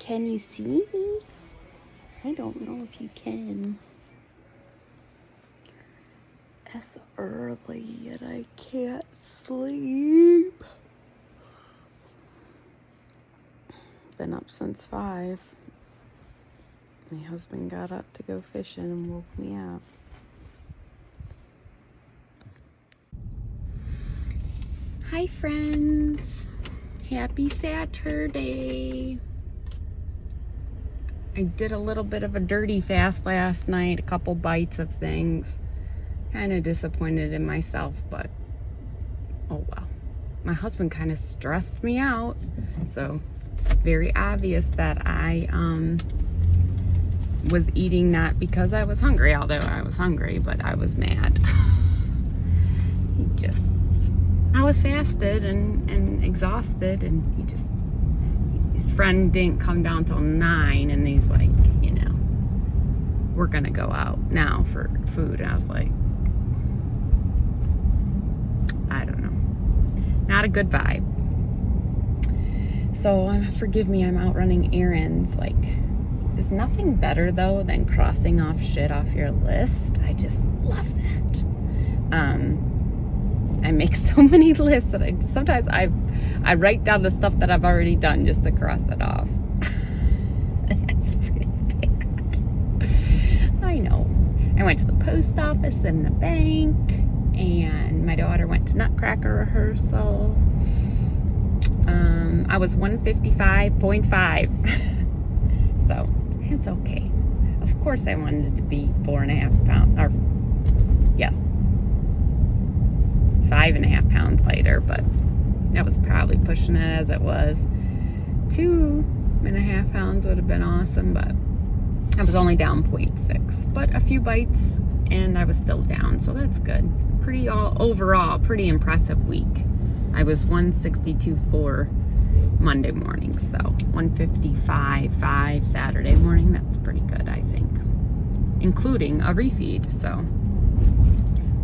Can you see me? I don't know if you can. It's early and I can't sleep. Been up since 5. My husband got up to go fishing and woke me up. Hi friends, happy Saturday. I did a little bit of a dirty fast last night, a couple bites of things. Kind of disappointed in myself, but oh well. My husband kind of stressed me out, so it's very obvious that I was eating not because I was hungry, although I was hungry, but I was mad. I was fasted and exhausted, and his friend didn't come down till 9, and he's like, we're gonna go out now for food. And I was like, I don't know, not a good vibe. So forgive me, I'm out running errands. Like, there's nothing better though than crossing off shit off your list. I just love that. I make so many lists that sometimes I write down the stuff that I've already done just to cross it off. That's pretty bad. I know. I went to the post office and the bank, and my daughter went to Nutcracker rehearsal. I was 155.5. So it's okay. Of course I wanted to be 4.5 pounds, or yes, 5.5 pounds lighter, but that was probably pushing it as it was. 2.5 pounds would have been awesome, but I was only down 0.6, but a few bites and I was still down, so that's good. Overall, pretty impressive week. I was 162.4 Monday morning, so 155.5 Saturday morning. That's pretty good, I think, including a refeed, so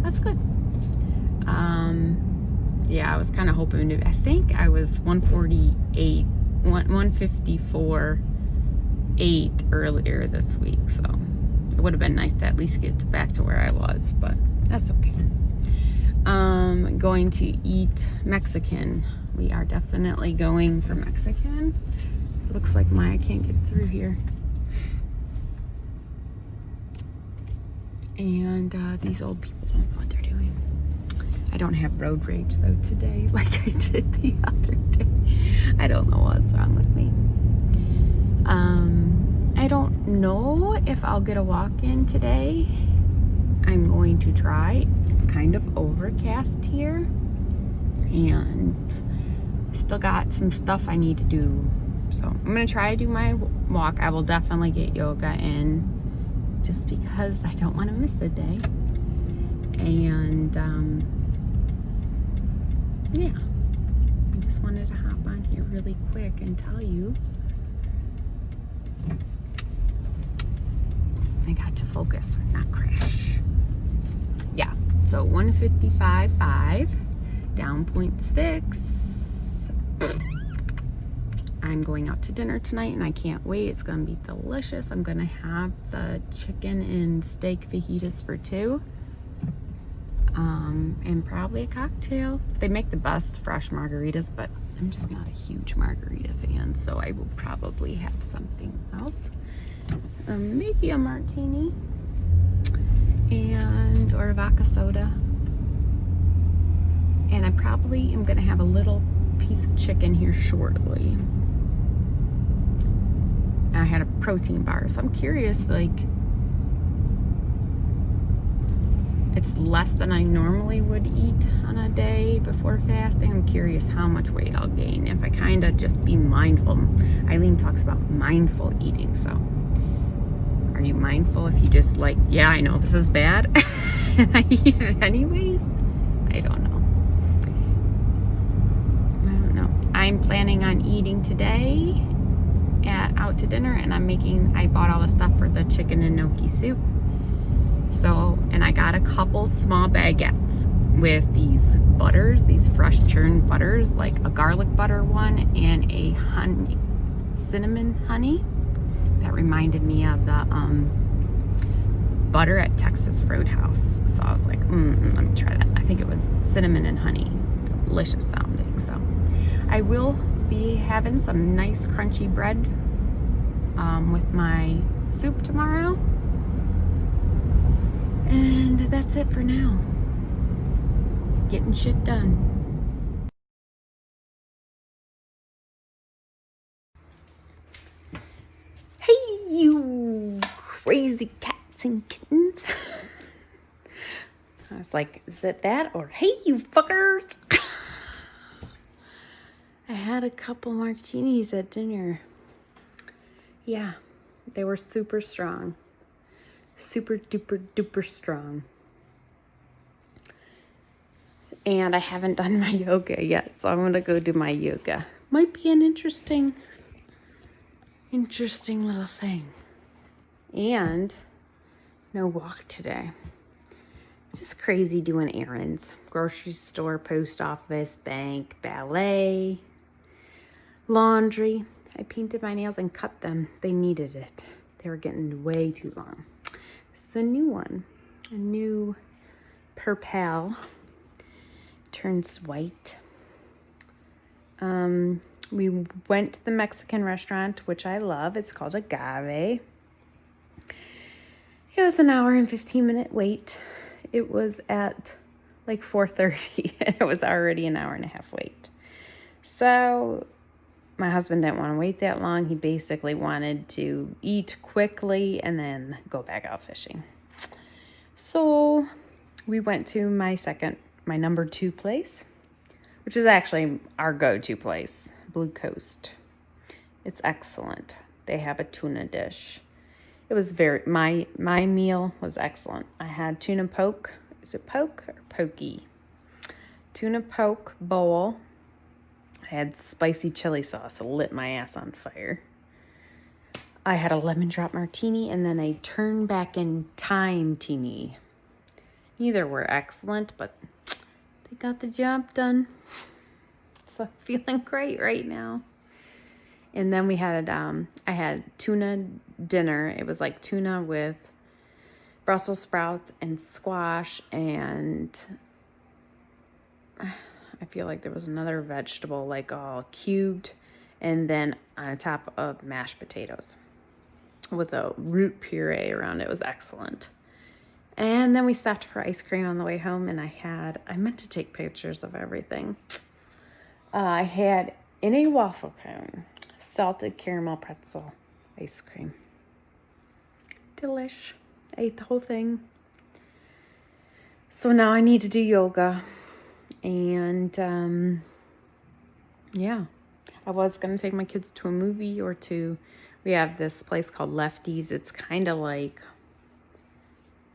that's good. Yeah, I was kind of hoping to, I think I was 154.8 earlier this week, so it would have been nice to at least get back to where I was, but that's okay. Going to eat Mexican. We are definitely going for Mexican. Looks like I can't get through here. And these old people don't know what they're doing. I don't have road rage though today, like I did the other day. I don't know what's wrong with me. I don't know if I'll get a walk-in today. I'm going to try. It's kind of overcast here, and I still got some stuff I need to do. So I'm gonna try to do my walk. I will definitely get yoga in, just because I don't want to miss a day. And yeah, I just wanted to hop on here really quick and tell you. I got to focus, not crash. Yeah, so 155.5, down 0.6. I'm going out to dinner tonight and I can't wait. It's gonna be delicious. I'm gonna have the chicken and steak fajitas for 2. And probably a cocktail. They make the best fresh margaritas, but I'm just not a huge margarita fan, so I will probably have something else. Maybe a martini or a vodka soda. And I probably am gonna have a little piece of chicken here shortly. I had a protein bar, so I'm curious, like, it's less than I normally would eat on a day before fasting. I'm curious how much weight I'll gain if I kind of just be mindful. Eileen talks about mindful eating, so are you mindful if you just like, yeah, I know this is bad and I eat it anyways? I don't know. I'm planning on eating today out to dinner, and I bought all the stuff for the chicken and gnocchi soup. So, and I got a couple small baguettes with these butters, these fresh churned butters, like a garlic butter one and a honey cinnamon honey. That reminded me of the butter at Texas Roadhouse. So I was like, let me try that. I think it was cinnamon and honey. Delicious sounding. So I will be having some nice crunchy bread with my soup tomorrow. And that's it for now. Getting shit done. Hey, you crazy cats and kittens. I was like, is that or hey, you fuckers? I had a couple martinis at dinner. Yeah, they were super strong. Super duper duper strong. And I haven't done my yoga yet, so I'm gonna go do my yoga. Might be an interesting little thing. And no walk today. Just crazy doing errands. Grocery store, post office, bank, ballet, laundry. I painted my nails and cut them. They needed it. They were getting way too long. It's a new one. A new Purpell. Turns white. We went to the Mexican restaurant, which I love. It's called Agave. It was an hour and 15-minute wait. It was at like 4:30 and it was already an hour and a half wait. So my husband didn't want to wait that long. He basically wanted to eat quickly and then go back out fishing. So we went to my number 2 place, which is actually our go-to place, Blue Coast. It's excellent. They have a tuna dish. It was my meal was excellent. I had tuna poke. Is it poke or pokey? Tuna poke bowl. I had spicy chili sauce. It lit my ass on fire. I had a lemon drop martini and then a turn back in time teeny. Neither were excellent, but they got the job done. So feeling great right now. And then we had, I had tuna dinner. It was like tuna with Brussels sprouts and squash, and I feel like there was another vegetable like all cubed, and then on top of mashed potatoes with a root puree around it. It was excellent. And then we stopped for ice cream on the way home, and I meant to take pictures of everything. I had in a waffle cone, salted caramel pretzel ice cream. Delish. Ate the whole thing. So now I need to do yoga. And yeah, I was going to take my kids to a movie or two. We have this place called Lefties. It's kind of like,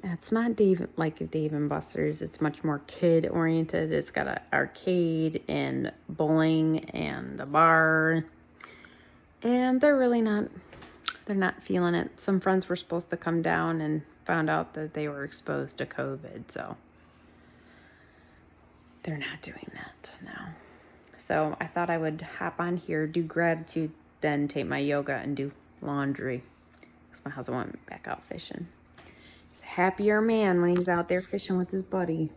it's not Dave and Buster's. It's much more kid oriented. It's got an arcade and bowling and a bar. And they're not feeling it. Some friends were supposed to come down and found out that they were exposed to COVID. So they're not doing that now. So I thought I would hop on here, do gratitude, then take my yoga and do laundry. Because my husband went back out fishing. He's a happier man when he's out there fishing with his buddy.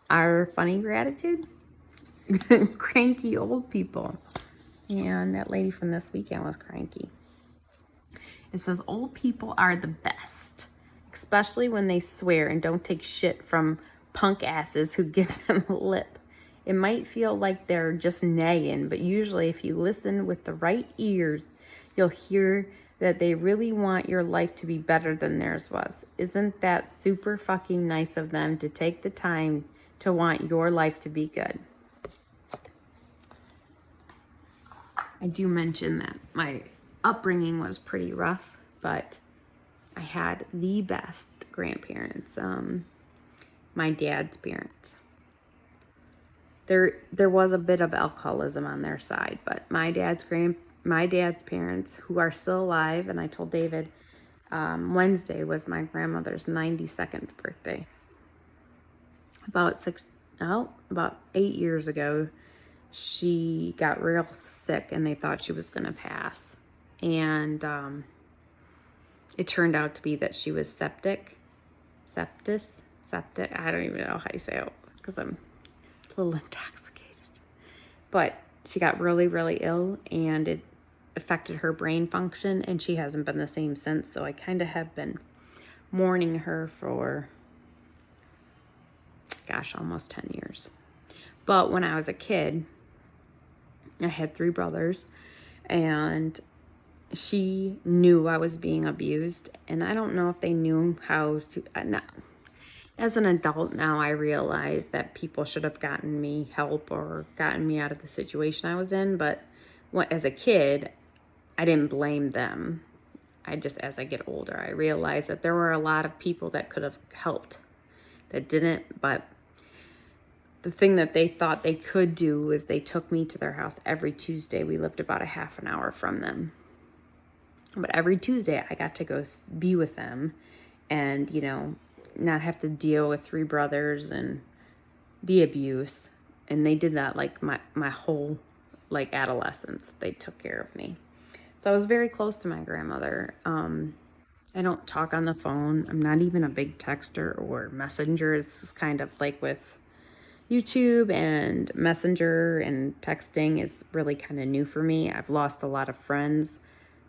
Our funny gratitude? Cranky old people. And that lady from this weekend was cranky. It says, old people are the best, especially when they swear and don't take shit from punk asses who give them lip. It might feel like they're just nagging, but usually if you listen with the right ears, you'll hear that they really want your life to be better than theirs was. Isn't that super fucking nice of them to take the time to want your life to be good? I do mention that my upbringing was pretty rough, but I had the best grandparents, my dad's parents. There was a bit of alcoholism on their side, but my dad's parents, who are still alive, and I told David, Wednesday was my grandmother's 92nd birthday. About 8 years ago, she got real sick and they thought she was going to pass. And it turned out to be that she was septic. I don't even know how you say it because I'm a little intoxicated. But she got really, really ill and it affected her brain function and she hasn't been the same since. So I kind of have been mourning her for, gosh, almost 10 years. But when I was a kid, I had 3 brothers and she knew I was being abused. And I don't know if they knew how to, as an adult now, I realize that people should have gotten me help or gotten me out of the situation I was in. But as a kid, I didn't blame them. As I get older, I realized that there were a lot of people that could have helped that didn't. But the thing that they thought they could do was they took me to their house every Tuesday. We lived about a half an hour from them. But every Tuesday I got to go be with them and, you know, not have to deal with 3 brothers and the abuse. And they did that like my whole like adolescence. They took care of me. So I was very close to my grandmother. I don't talk on the phone. I'm not even a big texter or messenger. It's just kind of like with YouTube and Messenger and texting is really kind of new for me. I've lost a lot of friends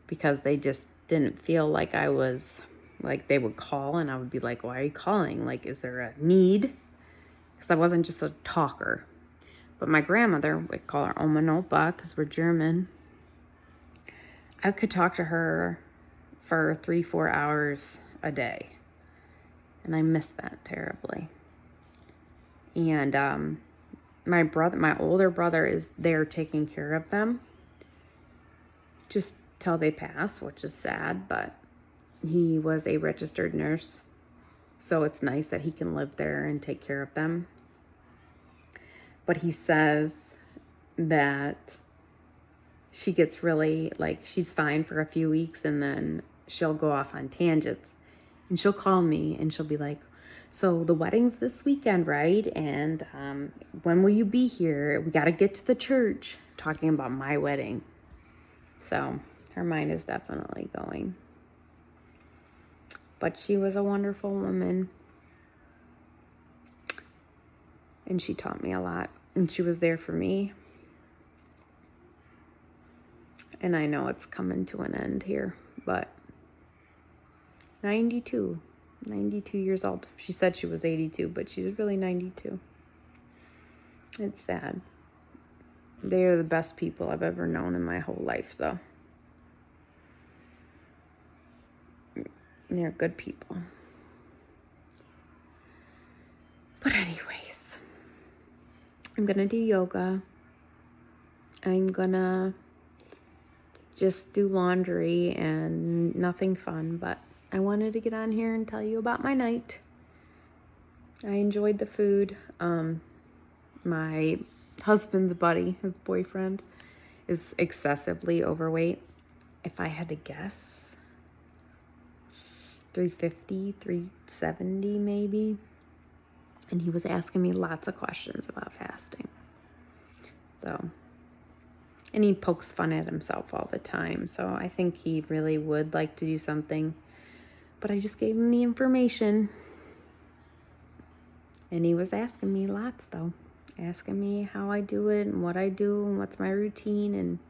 because they just didn't feel like I was, like they would call and I would be like, why are you calling? Like, is there a need? Because I wasn't just a talker. But my grandmother, we call her Oma and Opa because we're German. I could talk to her for 3-4 hours a day. And I miss that terribly. And my older brother is there taking care of them just till they pass, which is sad, but he was a registered nurse. So it's nice that he can live there and take care of them. But he says that she gets really, like, she's fine for a few weeks and then she'll go off on tangents. And she'll call me and she'll be like, so the wedding's this weekend, right? And when will you be here? We got to get to the church. Talking about my wedding. So her mind is definitely going. But she was a wonderful woman. And she taught me a lot. And she was there for me. And I know it's coming to an end here. But 92 years old. She said she was 82, but she's really 92. It's sad. They are the best people I've ever known in my whole life, though. They're good people. But anyways, I'm gonna do yoga. I'm gonna just do laundry and nothing fun, but I wanted to get on here and tell you about my night. I enjoyed the food. My husband's buddy, his boyfriend, is excessively overweight. If I had to guess, 350, 370 maybe. And he was asking me lots of questions about fasting. So, and he pokes fun at himself all the time. So I think he really would like to do something. But I just gave him the information. And he was asking me lots, though. Asking me how I do it and what I do and what's my routine. And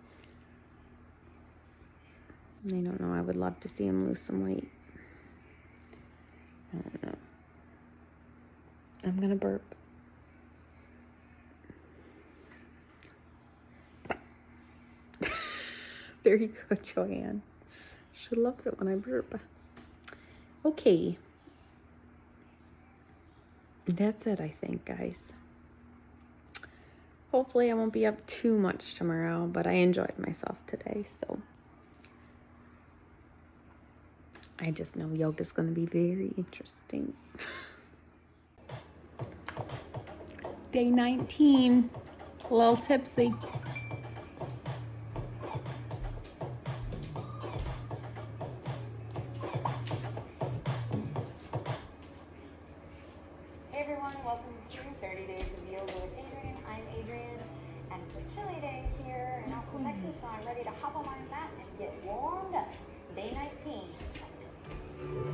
I don't know. I would love to see him lose some weight. I don't know. I'm going to burp. There you go, Joanne. She loves it when I burp. Okay. That's it, I think, guys. Hopefully I won't be up too much tomorrow, but I enjoyed myself today, so. I just know yoga's going to be very interesting. Day 19. A little tipsy. on, ready to hop on my mat and get warmed up. Day 19.